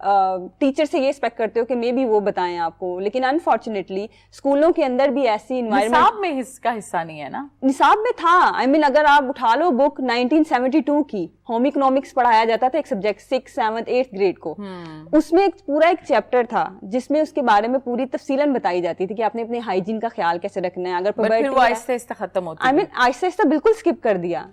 Teacher سے یہ expect کرتے ہو کہ مے بی وہ بتائیں آپ کو, لیکن انفارچونیٹلی اسکولوں کے اندر بھی ایسی انوائرمنٹ نصاب میں اس کا حصہ نہیں ہے نا. نصاب میں تھا. آئی مین اگر آپ اٹھا لو بک 1972 کی, ہوم اکنامکس پڑھایا جاتا تھا ایک subject 6th 7th 8th grade کو, اس میں پورا ایک چیپٹر تھا جس میں اس کے بارے میں پوری تفصیلاً بتائی جاتی تھی کہ آپ نے اپنے ہائیجین کا خیال کیسے رکھنا ہے. اگر پھر وہ آہستہ آہستہ ختم ہوتا ہے. آئی مین آہستہ آہستہ بالکل اسکپ کر دیا.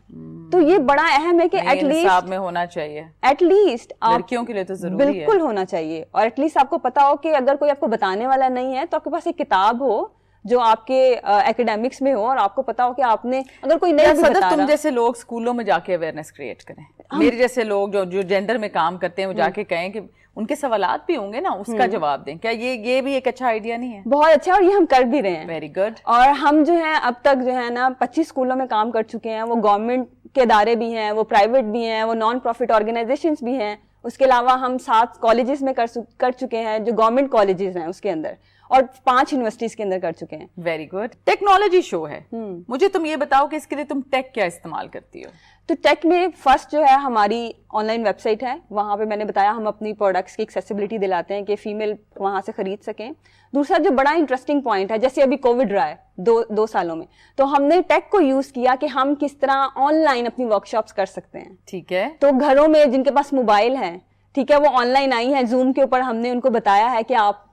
تو یہ بڑا اہم ہے کہ ایٹ لیسٹ نصاب میں ہونا چاہیے, ایٹ لیسٹ لڑکیوں کے لیے تو ضروری ہے, بالکل ہونا چاہیے. اور ایٹ لیسٹ آپ کو پتا ہو کہ اگر کوئی آپ کو بتانے والا نہیں ہے تو آپ کے پاس ایک کتاب ہو جو آپ کے ایکیڈیمکس میں ہو, اور آپ کو پتا ہو کہ آپ نے اگر کوئی نہیں بتا رہا. تم جیسے لوگ اسکولوں میں جا کے اویئرنیس کریٹ کریں, میرے جیسے لوگ جو جینڈر میں کام کرتے ہیں وہ جا کے کہیں کہ ان کے سوالات بھی ہوں گے نا, اس کا جواب دیں. کیا یہ بھی ایک اچھا آئیڈیا نہیں ہے؟ بہت اچھا, اور یہ ہم کر بھی رہے ہیں. Very good. اور ہم جو ہے اب تک جو ہے نا 25 اسکولوں میں کام کر چکے ہیں. وہ گورنمنٹ کے ادارے بھی ہیں, وہ پرائیویٹ بھی ہیں, وہ نان پروفٹ آرگنائزیشنز بھی ہیں. اس کے علاوہ ہم 7 کالجز میں کر چکے ہیں جو گورنمنٹ کالجز ہیں اس کے اندر, اور 5 یونیورسٹیز کے اندر کر چکے ہیں. Very good. ٹیکنالوجی شو ہے, مجھے تم یہ بتاؤ کہ اس کے لیے تم ٹیک کیا استعمال کرتی ہو؟ تو ٹیک میں فرسٹ جو ہے ہماری آن لائن ویب سائٹ ہے, وہاں پہ میں نے بتایا ہم اپنی پروڈکٹس کی ایکسیسیبلٹی دلاتے ہیں کہ فیمیل وہاں سے خرید سکیں. دوسرا جو بڑا انٹرسٹنگ پوائنٹ ہے, جیسے ابھی کووڈ رہا ہے 2 سالوں میں, تو ہم نے ٹیک کو یوز کیا کہ ہم کس طرح آن لائن اپنی ورک شاپس کر سکتے ہیں. ٹھیک ہے. تو گھروں میں جن کے پاس موبائل ہے, ٹھیک ہے, وہ آن لائن آئی ہیں, زوم کے اوپر ہم نے ان کو بتایا ہے کہ آپ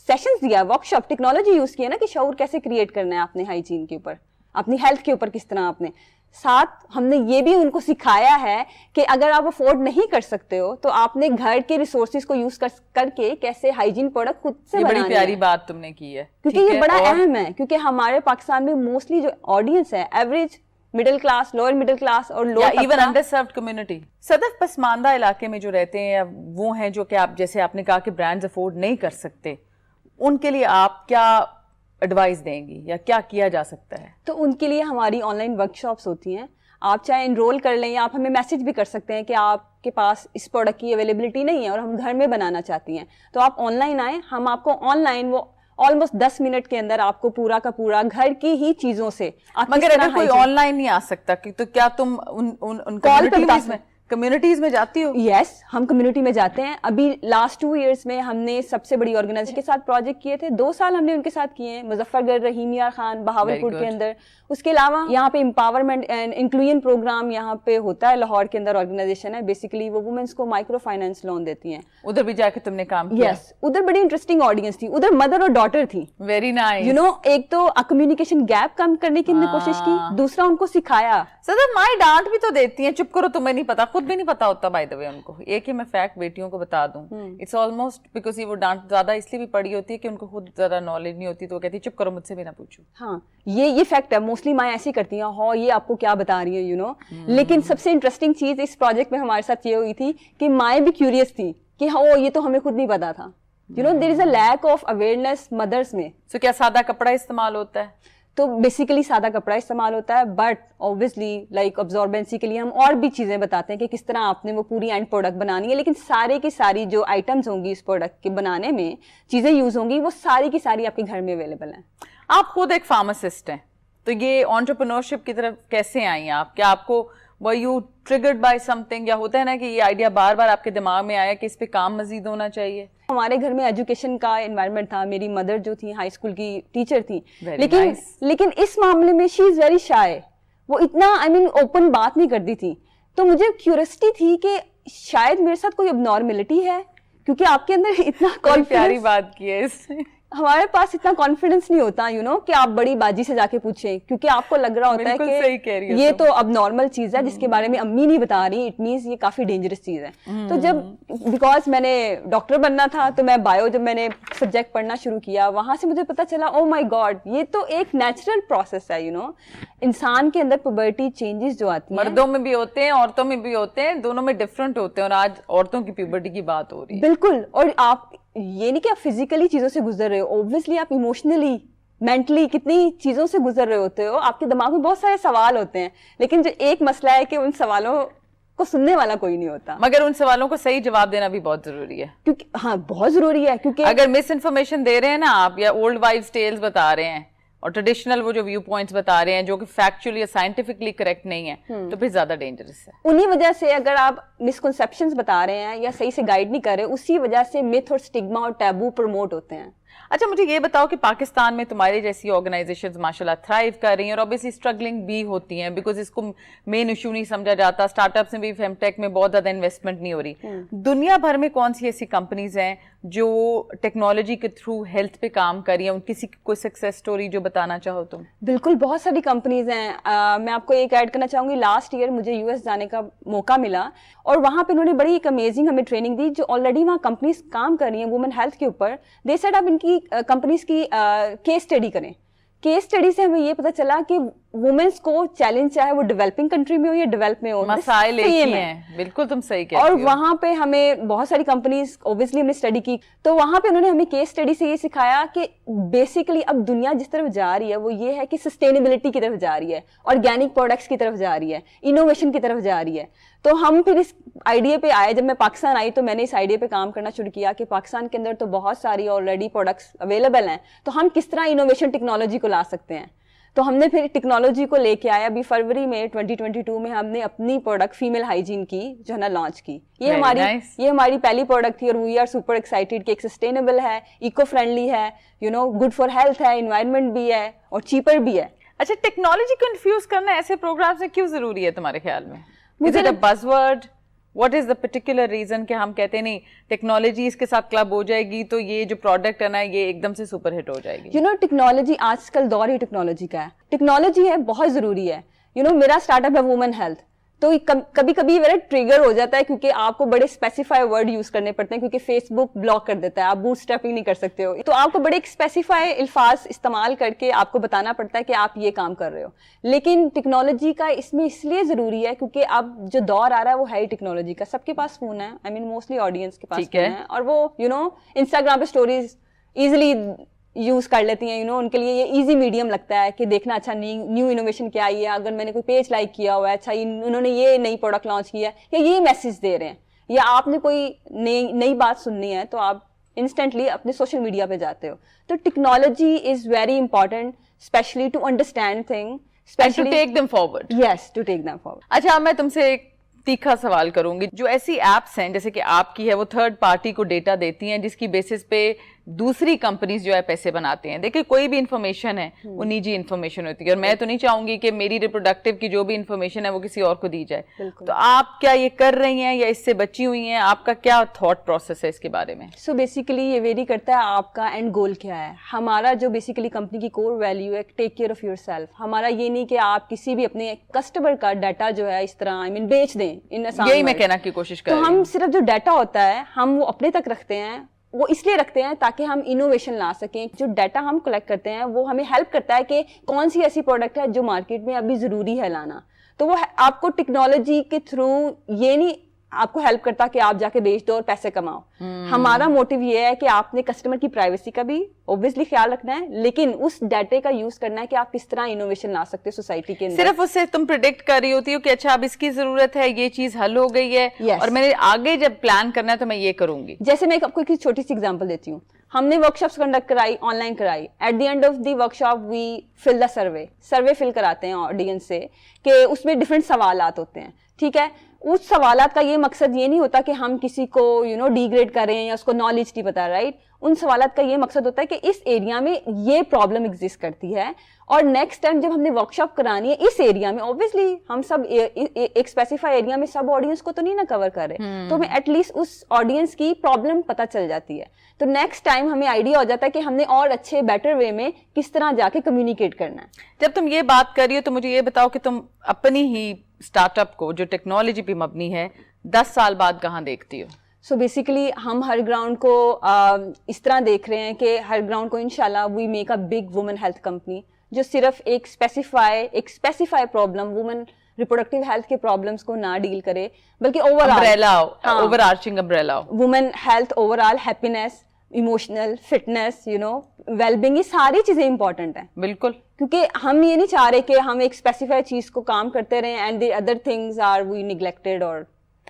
سیشنز دیا, ورک شاپ, ٹیکنالوجی یوز کیا نا کہ شعور کیسے کریٹ کرنا ہے اپنے ہائیجین کے اوپر, اپنی ہیلتھ کے اوپر کس طرح آپ نے. ساتھ ہم نے یہ بھی ان کو سکھایا ہے کہ اگر آپ افورڈ نہیں کر سکتے ہو تو آپ نے گھر کے ریسورسز کو یوز کر کے کیسے ہائیجین پروڈکٹ خود سے بنانا ہے. بڑی پیاری بات تم نے کی ہے, کیونکہ یہ بڑا اہم ہے, کیونکہ ہمارے پاکستان میں موسٹلی جو آڈینس ہے average middle class, lower middle class اور lower even underserved community, Sadaf پسماندہ علاقے میں جو رہتے ہیں, یا وہ ہیں جو کہ آپ جیسے آپ نے کہا کہ برانڈز افورڈ نہیں کر سکتے, ان کے لیے آپ کیا ایڈوائز دیں گی یا کیا کیا جا سکتا ہے؟ تو ان کے لیے ہماری آن لائن ورک شاپس ہوتی ہیں. آپ چاہے انرول کر لیں, یا آپ ہمیں میسج بھی کر سکتے ہیں کہ آپ کے پاس اس پروڈکٹ کی اویلیبلٹی نہیں ہے اور ہم گھر میں بنانا چاہتی ہیں, تو آپ آن لائن آئیں, ہم آپ کو آن لائن وہ آلموسٹ 10 منٹ کے اندر آپ کو پورا کا پورا گھر کی ہی چیزوں سے. مگر اگر کوئی آن لائن نہیں آ سکتا تو کیا تم ان کمیونٹیز میں جاتی ہو؟ یس, ہم کمیونٹی میں جاتے ہیں. ابھی لاسٹ 2 ایئرس میں ہم نے سب سے بڑی آرگنائزیشن کے ساتھ پروجیکٹ کیے تھے, 2 سال ہم نے ان کے ساتھ کیے ہیں, مظفر گڑھ رحیم یار خان بہاولپور کے اندر. اس کے علاوہ یہاں پہ امپاورمنٹ اینڈ انکلوژن پروگرام یہاں پہ ہوتا ہے, لاہور کے اندر آرگنائزیشن ہے, بیسیکلی وہ وومنس کو مائکرو فائنانس لون دیتی ہیں. ادھر بھی جا کے تم نے کام کیا؟ یس, ادھر بڑی انٹرسٹنگ آڈینس تھی, ادھر مدر اور ڈاٹر تھی. Very nice. یو نو, ایک تو کمیونیکیشن گیپ کم کرنے کی ہم نے کوشش کی, دوسرا ان کو سکھایا. صدف مائیں ڈانٹ بھی تو دیتی ہیں, چپ کرو تمہیں نہیں پتا, خود بھی نہیں پتا ہوتا بائی دا وے ان کو. ایک ہی میں فیکٹ بیٹیوں کو بتا دوں, اٹس آلموسٹ بیکاز یہ وہ ڈانٹ زیادہ اس لیے بھی پڑی ہوتی ہے کہ ان کو خود زیادہ نالج نہیں ہوتی, تو وہ کہتی چپ کرو مجھ سے بھی نہ پوچھو. ہاں, یہ فیکٹ ہے, موسٹلی مائیں ایسی کرتی ہیں, ہاں یہ آپ کو کیا بتا رہی ہیں, یو نو. لیکن سب سے انٹرسٹنگ چیز اس پروجیکٹ میں ہمارے ساتھ یہ ہوئی تھی کہ مائیں بھی کیوریس تھی کہ ہاں یہ تو ہمیں خود نہیں پتا تھا. You know, there is a lack of awareness mothers میں. سو کیا سادہ کپڑا استعمال ہوتا ہے؟ تو بیسیکلی سادہ کپڑا استعمال ہوتا ہے, بٹ اوبویسلی لائک ابزاربنسی کے لیے ہم اور بھی چیزیں بتاتے ہیں کہ کس طرح آپ نے وہ پوری اینڈ پروڈکٹ بنانی ہے. لیکن سارے کی ساری جو آئٹمس ہوں گی اس پروڈکٹ کے بنانے میں, چیزیں یوز ہوں گی, وہ ساری کی ساری آپ کے گھر میں اویلیبل ہیں. آپ خود ایک فارماسسٹ ہیں, تو یہ انٹرپرینورشپ کی طرف کیسے آئی ہیں آپ؟ کیا آپ کو were you triggered by something, یا ہوتا ہے نا کہ یہ آئیڈیا بار بار آپ کے دماغ میں آیا کہ اس پہ کام مزید ہونا چاہیے؟ ہمارے گھر میں ایجوکیشن کا انوائرمنٹ تھا, میری مدر جو تھی ہائی اسکول کی ٹیچر تھی, لیکن اس معاملے میں شی از ویری شائے, وہ اتنا اوپن بات نہیں کرتی تھی. تو مجھے کیوریوسٹی تھی کہ شاید میرے ساتھ کوئی اب نارملٹی ہے, کیونکہ آپ کے اندر اتنا پیاری بات کی ہے اس نے. ہمارے پاس اتنا کانفیڈنس نہیں ہوتا, یو نو, کہ آپ بڑی باجی سے جا کے پوچھیں, کیونکہ آپ کو لگ رہا ہوتا ہے کہ یہ تو اب نارمل چیز ہے جس کے بارے میں امی نہیں بتا رہی, اٹ مینس یہ کافی ڈینجرس چیز ہے. تو جب بیکاز میں نے ڈاکٹر بننا تھا, تو میں بایو جب میں نے سبجیکٹ پڑھنا شروع کیا, وہاں سے مجھے پتا چلا او مائی گاڈ, یہ تو ایک نیچرل پروسیس ہے. یو نو, انسان کے اندر پیوبرٹی چینجز جو آتی ہیں, مردوں میں بھی ہوتے ہیں عورتوں میں بھی ہوتے ہیں, دونوں میں ڈفرینٹ ہوتے ہیں, اور آج عورتوں کی پیوبرٹی کی بات ہو رہی ہے. بالکل. اور آپ یہ نہیں کہ آپ فزیکلی چیزوں سے گزر رہے ہو, اوبویسلی آپ ایموشنلی مینٹلی کتنی چیزوں سے گزر رہے ہوتے ہو, آپ کے دماغ میں بہت سارے سوال ہوتے ہیں, لیکن جو ایک مسئلہ ہے کہ ان سوالوں کو سننے والا کوئی نہیں ہوتا. مگر ان سوالوں کو صحیح جواب دینا بھی بہت ضروری ہے, کیونکہ ہاں بہت ضروری ہے, کیونکہ اگر مس انفارمیشن دے رہے ہیں نا آپ, یا اولڈ وائفز ٹیلز بتا رہے ہیں, اور ٹریڈیشنل وہ جو ویو پوائنٹس بتا رہے ہیں جو کہ فیکچولی یا سائنٹیفکلی کریکٹ نہیں ہے تو پھر زیادہ ڈینجرس ہے. انہی وجہ سے اگر آپ مسکنسیپشنز بتا رہے ہیں یا صحیح سے گائیڈ نہیں کر رہے, اسی وجہ سے متھ اور سٹگما اور ٹیبو پروموٹ ہوتے ہیں. اچھا مجھے یہ بتاؤ کہ پاکستان میں تمہاری جیسی آرگنائزیشنز ماشاء اللہ تھرائیو کر رہی ہیں اور obviously اسٹرگلنگ بھی ہوتی ہیں بیکاز اس کو مین ایشو نہیں سمجھا جاتا, اسٹارٹ اپس میں بھی فیم ٹیک میں بہت زیادہ انویسٹمنٹ نہیں ہو رہی. دنیا بھر میں کون سی ایسی کمپنیز ہیں جو ٹیکنالوجی کے تھرو ہیلتھ پہ کام کر رہی ہیں, ان کسی کوئی سکسیس اسٹوری جو بتانا چاہو تم؟ بالکل بہت ساری کمپنیز ہیں. میں آپ کو ایک ایڈ کرنا چاہوں گی, لاسٹ ایئر مجھے یو ایس جانے کا موقع ملا اور وہاں پہ انہوں نے بڑی ایک امیزنگ ہمیں ٹریننگ دی. جو آلریڈی وہاں کمپنیز کام کر رہی ہیں وومن ہیلتھ کے اوپر, دے سیڈ آپ ان کی کمپنیز کی کیس اسٹڈی کریں. کیس اسٹڈی سے ہمیں یہ پتا چلا کہ وومنس کو چیلنج چاہے وہ ڈیولپنگ کنٹری میں ہو یا ڈیولپ میں ہو, مسائل ایک ہی ہیں. بالکل تم صحیح کہتی ہو. اور وہاں پہ ہمیں بہت ساری کمپنیز اوبیسلی ہم نے اسٹڈی کی, تو وہاں پہ انہوں نے ہمیں کیس اسٹڈی سے یہ سکھایا کہ بیسیکلی اب دنیا جس طرف جا رہی ہے وہ یہ ہے کہ سسٹینیبلٹی کی طرف جا رہی ہے, آرگینک پروڈکٹس کی طرف جا رہی ہے, انوویشن کی طرف جا رہی ہے. تو ہم پھر اس آئیڈیا پہ آئے, جب میں پاکستان آئی تو میں نے اس آئیڈیا پہ کام کرنا شروع کیا کہ پاکستان کے اندر تو بہت ساری آلریڈی پروڈکٹس اویلیبل ہیں, تو ہم کس طرح انوویشن ٹیکنالوجی کو لا سکتے ہیں. تو ہم نے پھر ٹیکنالوجی کو لے کے آیا. ابھی فروری میں 2022 میں ہم نے اپنی پروڈکٹ فیمیل ہائیجین کی جو ہے نا لانچ کی. یہ ہماری پہلی پروڈکٹ تھی اور وی آر سپر ایکسائٹیڈ کہ ایک سسٹینیبل ہے, ایکو فرینڈلی ہے, گڈ فار ہیلتھ ہے, انوائرمنٹ بھی ہے اور چیپر بھی ہے. اچھا ٹیکنالوجی کنفیوز کرنا ایسے پروگرامز میں کیوں ضروری ہے تمہارے خیال میں؟ مجھے بز word what is the particular reason کہ ہم کہتے ہیں نہیں ٹیکنالوجی اس کے ساتھ کلب ہو جائے گی تو یہ جو پروڈکٹ ہے نا یہ ایک دم سے سپر ہٹ ہو جائے گی؟ ٹیکنالوجی آج کل دور ہی ٹیکنالوجی کا ہے. ٹیکنالوجی ہے بہت ضروری ہے. میرا اسٹارٹ اپ ہے وومن ہیلتھ, تو کبھی کبھی میرا ٹریگر ہو جاتا ہے کیونکہ آپ کو بڑے اسپیسیفائی ورڈ یوز کرنے پڑتے ہیں, کیونکہ فیس بک بلاک کر دیتا ہے, آپ بوٹ اسٹریپنگ نہیں کر سکتے ہو, تو آپ کو بڑے اسپیسیفائی الفاظ استعمال کر کے آپ کو بتانا پڑتا ہے کہ آپ یہ کام کر رہے ہو. لیکن ٹیکنالوجی کا اس میں اس لیے ضروری ہے کیونکہ اب جو دور آ رہا ہے وہ ہے ہی ٹیکنالوجی کا. سب کے پاس فون ہے, آئی مین موسٹلی آڈینس کے پاس فون ہے, اور وہ انسٹاگرام پہ اسٹوریز ایزیلی یوز کر لیتی ہیں. ان کے لیے یہ ایزی میڈیم لگتا ہے کہ دیکھنا اچھا نیو انوویشن کیا آئی ہے, اگر میں نے کوئی پیج لائک کیا ہوا ہے, اچھا انہوں نے یہ نئی پروڈکٹ لانچ کیا ہے یا یہ میسج دے رہے ہیں, یا آپ نے کوئی نئی بات سننی ہے تو آپ انسٹنٹلی اپنے سوشل میڈیا پہ جاتے ہو. تو technology is very important especially to understand thing, especially to take them forward. Yes, to take them forward. اچھا میں تم سے ایک تیکھا سوال کروں گی. جو ایسی ایپس ہیں جیسے کہ آپ کی ہے وہ تھرڈ پارٹی کو ڈیٹا دیتی ہیں جس کی بیسس پہ دوسری کمپنیز جو ہے پیسے بناتے ہیں. دیکھیں کوئی بھی انفارمیشن ہے وہ نجی انفارمیشن ہوتی ہے, اور میں تو نہیں چاہوں گی کہ میری ریپروڈکٹیو کی جو بھی انفارمیشن ہے وہ کسی اور کو دی جائے. تو آپ کیا یہ کر رہی ہیں یا اس سے بچی ہوئی ہیں؟ آپ کا کیا تھاٹ پروسیس ہے اس کے بارے میں؟ سو بیسیکلی یہ ویری کرتا ہے آپ کا اینڈ گول کیا ہے. ہمارا جو بیسیکلی کمپنی کی کور ویلیو ہے take care of your self. ہمارا یہ نہیں کہ آپ کسی بھی اپنے کسٹمر کا ڈیٹا جو ہے اس طرح بیچ دیں. یہی میں کہنا کی کوشش کر رہی ہوں. تو ہم صرف جو ڈیٹا ہوتا ہے ہم وہ اپنے تک رکھتے ہیں. وہ اس لیے رکھتے ہیں تاکہ ہم انوویشن لا سکیں. جو ڈیٹا ہم کلیکٹ کرتے ہیں وہ ہمیں ہیلپ کرتا ہے کہ کون سی ایسی پروڈکٹ ہے جو مارکیٹ میں ابھی ضروری ہے لانا. تو وہ آپ کو ٹیکنالوجی کے تھرو یہ نہیں آپ کو ہیلپ کرتا کہ آپ جا کے بیچ دو اور پیسے کماؤ. ہمارا موٹیو یہ ہے کہ آپ نے کسٹمر کی پرائیویسی کا بھی اوبویسلی خیال رکھنا ہے, لیکن اس ڈیٹے کا یوز کرنا ہے کہ آپ کس طرح انوویشن لا سکتے سوسائٹی کے اندر. صرف اس سے تم پریڈکٹ کر رہی ہوتی ہو کہ اچھا اب اس کی ضرورت ہے, یہ چیز حل ہو گئی ہے, اور میں نے آگے جب پلان کرنا ہے تو میں یہ کروں گی. جیسے میں آپ کو ایک چھوٹی سی ایگزامپل دیتی ہوں. ہم نے ورک شاپس کنڈکٹ کرائی, آن لائن کرائی. At the end of the workshop we fill the survey fill کراتے ہیں آڈینس سے کہ اس میں ڈفرینٹ سوالات ہوتے ہیں. ٹھیک ہے, اس سوالات کا یہ مقصد یہ نہیں ہوتا کہ ہم کسی کو ڈی گریڈ کریں یا اس کو نالج نہیں پتا, رائٹ. ان سوالات کا یہ مقصد ہوتا ہے کہ اس ایریا میں یہ پرابلم ایگزسٹ کرتی ہے, اور نیکسٹ ٹائم جب ہم نے ورک شاپ کرانی ہے اس ایریا میں, اوبویسلی ہم سب ایک اسپیسیفائی ایریا میں سب آڈینس کو تو نہیں نا کور کر رہے, تو ہمیں ایٹ لیسٹ اس آڈینس کی پرابلم پتہ چل جاتی ہے. تو نیکسٹ ٹائم ہمیں آئیڈیا ہو جاتا ہے کہ ہم نے اور اچھے بیٹر وے میں کس طرح جا کے کمیونیکیٹ کرنا ہے. جب تم یہ بات کر رہی ہو تو مجھے یہ بتاؤ کہ تم اپنی ہی اسٹارٹ اپ کو جو ٹیکنالوجی پہ مبنی ہے 10 سال بعد کہاں دیکھتی ہو؟ سو بیسیکلی ہم ہر گراؤنڈ کو اس طرح دیکھ رہے ہیں کہ ہر گراؤنڈ کو انشاءاللہ we make a big woman health company جو صرف ایک specify problem woman reproductive health کے پرابلمس کو نہ ڈیل کرے, بلکہ overarching umbrella woman health, overall happiness, emotional fitness, well being, یہ ساری چیزیں امپورٹنٹ ہیں. بالکل, کیونکہ ہم یہ نہیں چاہ رہے کہ ہم ایک اسپیسیفائی چیز کو کام کرتے رہیں and the other things are we neglected اور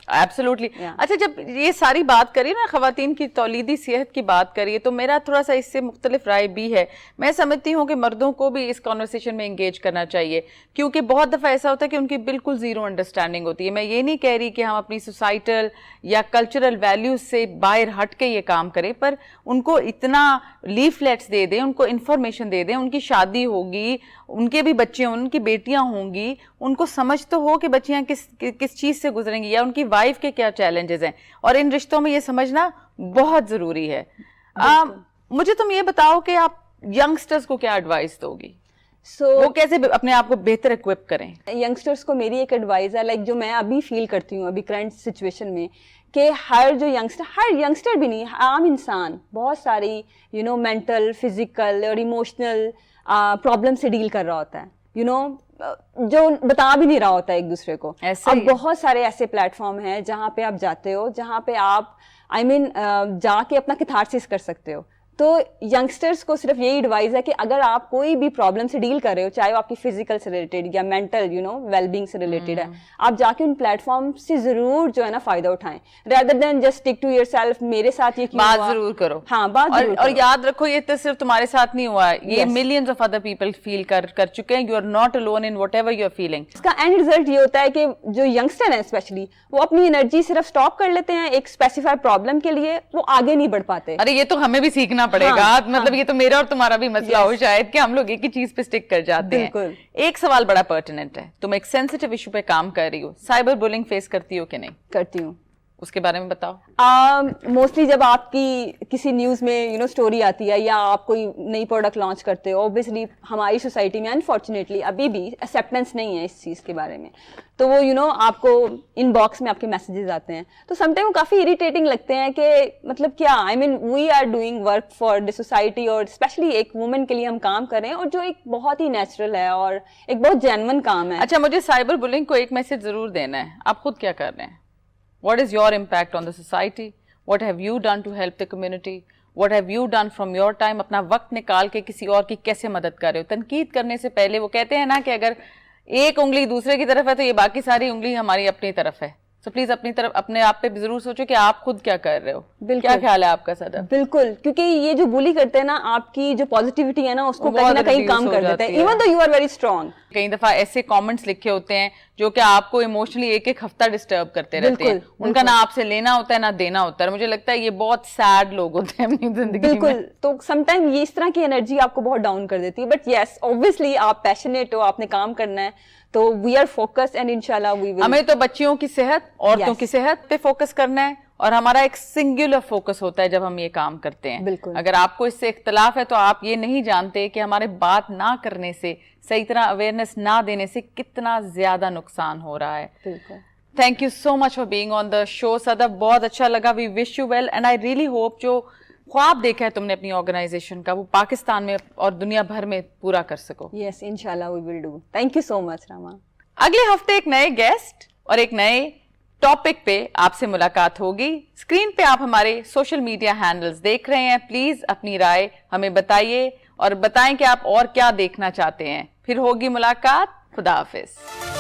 ایبسولوٹلی. اچھا جب یہ ساری بات کری نا خواتین کی تولیدی صحت کی بات کریے تو میرا تھوڑا سا اس سے مختلف رائے بھی ہے. میں سمجھتی ہوں کہ مردوں کو بھی اس کانورسیشن میں انگیج کرنا چاہیے, کیونکہ بہت دفعہ ایسا ہوتا ہے کہ ان کی بالکل زیرو انڈرسٹینڈنگ ہوتی ہے. میں یہ نہیں کہہ رہی کہ ہم اپنی سوسائٹل یا کلچرل ویلیوز سے باہر ہٹ کے یہ کام کریں, پر ان کو اتنا لیفلیٹس دے دیں, ان کو انفارمیشن دے دیں. ان کی شادی ہوگی, ان کے بھی بچے ہوں, ان کی بیٹیاں ہوں گی, ان کو سمجھ تو ہو کہ بچیاں کس چیز سے گزریں گی یا ان کی وائف کے کیا چیلنجز ہیں, اور ان رشتوں میں یہ سمجھنا بہت ضروری ہے. مجھے تم یہ بتاؤ کہ آپ ینگسٹرز کو کیا ایڈوائس دو گی, وہ کیسے اپنے آپ کو بہتر ایکوپ کریں؟ ینگسٹرز کو میری ایک ایڈوائز ہے, لائک جو میں ابھی فیل کرتی ہوں ابھی کرنٹ سچویشن میں, کہ ہر ینگسٹر بھی نہیں, عام انسان بہت ساری مینٹل, فزیکل اور ایموشنل پرابلم سے ڈیل کر رہا ہوتا ہے, جو بتا بھی نہیں رہا ہوتا ہے ایک دوسرے کو. اب بہت سارے ایسے پلیٹ فارم ہیں جہاں پہ آپ جاتے ہو, جہاں پہ آپ جا کے اپنا کیتھارسس کر سکتے ہو. تو ینگسٹرز کو صرف یہی ایڈوائز ہے کہ اگر آپ کوئی بھی پرابلم سے ڈیل کر رہے ہو, چاہے وہ آپ کی فزیکل سے ریلیٹڈ یا مینٹل ویل بینگ سے ریلیٹڈ ہے, آپ جا کے ان پلیٹ فارم سے ضرور جو ہے نا فائدہ اٹھائیں, rather than just stick to yourself. میرے ساتھ یہ کیوں بات ضرور کرو, ہاں بات ضرور اور یاد رکھو یہ تو صرف تمہارے ساتھ نہیں ہوا, یہ millions of other people feel کر چکے ہیں. You are not alone in whatever you are feeling. اس کا اینڈ ریزلٹ یہ ہوتا ہے کہ جو ینگسٹر ہیں اسپیشلی, وہ اپنی انرجی صرف اسٹاپ کر لیتے ہیں ایک اسپیسیفائڈ پرابلم کے لیے, وہ آگے نہیں بڑھ پاتے. ارے یہ تو ہمیں بھی سیکھنا پڑے گا, مطلب یہ تو میرا اور تمہارا بھی مسئلہ ہو شاید کہ ہم لوگ ایک ہی چیز پہ اسٹک کر جاتے ہیں. ایک سوال بڑا پرٹیننٹ ہے, تم ایک سینسٹیو ایشو پہ کام کر رہی ہو, سائبر بولنگ فیس کرتی ہو کہ نہیں؟ کرتی ہوں. اس کے بارے میں بتاؤ. موسٹلی جب آپ کی کسی نیوز میں اسٹوری آتی ہے یا آپ کوئی نئی پروڈکٹ لانچ کرتے ہو, اوبیسلی ہماری سوسائٹی میں انفارچونیٹلی ابھی بھی ایکسیپٹنس نہیں ہے اس چیز کے بارے میں, تو وہ آپ کو ان باکس میں آپ کے میسیجز آتے ہیں, تو سم ٹائم وہ کافی اریٹیٹنگ لگتے ہیں کہ مطلب کیا, we are doing work for the society, اور اسپیشلی ایک وومن کے لیے ہم کام کریں, اور جو ایک بہت ہی نیچرل ہے اور ایک بہت جینون کام ہے. اچھا مجھے سائبر بولنگ کو ایک میسج ضرور دینا ہے, آپ خود کیا کر رہے ہیں؟ What is your impact on the society? What have you done to help the community? What have you done from your time? اپنا وقت نکال کے کسی اور کی کیسے مدد کر رہے ہو؟ تنقید کرنے سے پہلے وہ کہتے ہیں نا کہ اگر ایک انگلی دوسرے کی طرف ہے تو یہ باقی ساری انگلی ہماری اپنی طرف ہے. سو پلیز اپنی طرف اپنے آپ پہ بھی ضرور سوچو کہ آپ خود کیا کر رہے ہو. کیا خیال ہے آپ کا صدر؟ بالکل, کیونکہ یہ جو بولی کرتے ہیں نا, آپ کی جو پازیٹیوٹی ہے نا اس کو کہیں نہ کہیں کام کر دیتے ہیں, even though you are very strong. کئی دفعہ ایسے کامنٹس لکھے ہوتے ہیں جو کہ آپ کو ایموشنلی ایک ہفتہ ڈسٹرب کرتے رہتے ہیں, ان کا نہ آپ سے لینا ہوتا ہے نہ دینا ہوتا ہے. مجھے لگتا ہے یہ بہت سیڈ لوگ ہوتے ہیں اپنی زندگی میں. بالکل, تو سم ٹائم یہ اس طرح کی انرجی آپ کو بہت ڈاؤن کر دیتی ہے, بٹ یس اوبویسلی آپ پیشنیٹ ہو, آپ نے کام کرنا ہے, تو وی آر فوکس اینڈ انشاءاللہ وی ول. ہمیں تو بچیوں کی صحت, عورتوں کی صحت پہ فوکس کرنا ہے, اور ہمارا ایک سنگولر فوکس ہوتا ہے جب ہم یہ کام کرتے ہیں. بالکل. اگر آپ کو اس سے اختلاف ہے تو آپ یہ نہیں جانتے کہ ہمارے بات نہ کرنے سے, صحیح طرح اویئرنیس نہ دینے سے کتنا زیادہ نقصان ہو رہا ہے. بالکل. Thank you so much for being on the show Sadaf, بہت اچھا لگا. We wish you well and I really hope جو خواب دیکھا ہے تم نے اپنی آرگنائزیشن کا وہ پاکستان میں اور دنیا بھر میں پورا کر سکو. یس انشاءاللہ we will do. Thank you so much Rama. اگلے ہفتے ایک نئے گیسٹ اور ایک نئے ٹاپک پہ آپ سے ملاقات ہوگی. اسکرین پہ آپ ہمارے سوشل میڈیا ہینڈلز دیکھ رہے ہیں, پلیز اپنی رائے ہمیں بتائیے اور بتائیں کہ آپ اور کیا دیکھنا چاہتے ہیں. پھر ہوگی ملاقات. خدا حافظ.